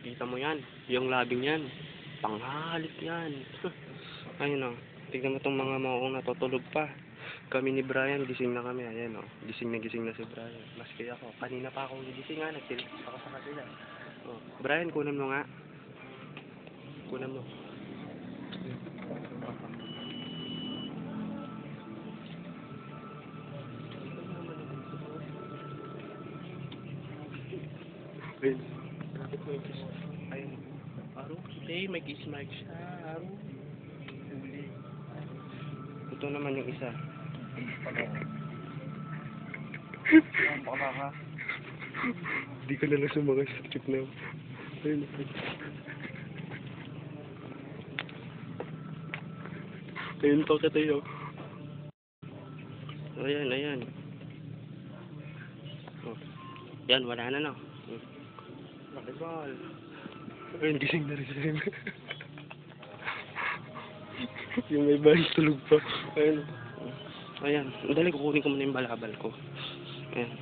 Kita mo yan. Yung labing yan. Panghalit yan. Ayun o. Tignan mo itong mga maong natutulog pa. Kami ni Brian, gising na kami. Ayan o. Gising na si Brian. Maski ako. Kanina pa akong gising nga. Nagtilis ako sa kanila. Oh. Brian, kunan mo nga. Kunan mo. Ayun. Ayun. Aro, today may kiss mark siya. Aro. Huli. Ito naman yung isa. Baka ka. Hindi ka na lang sumakay sa trip na. Ayun. Ayun pa ka tayo. Ayan, ayan. Oh. Yan, wala na no. Makibal. Ayun, gising na rin siya. Yung may bahay tulog pa. Ayun. Ayan. Dali, kukunin ko muna yung balabal ko. Ayan.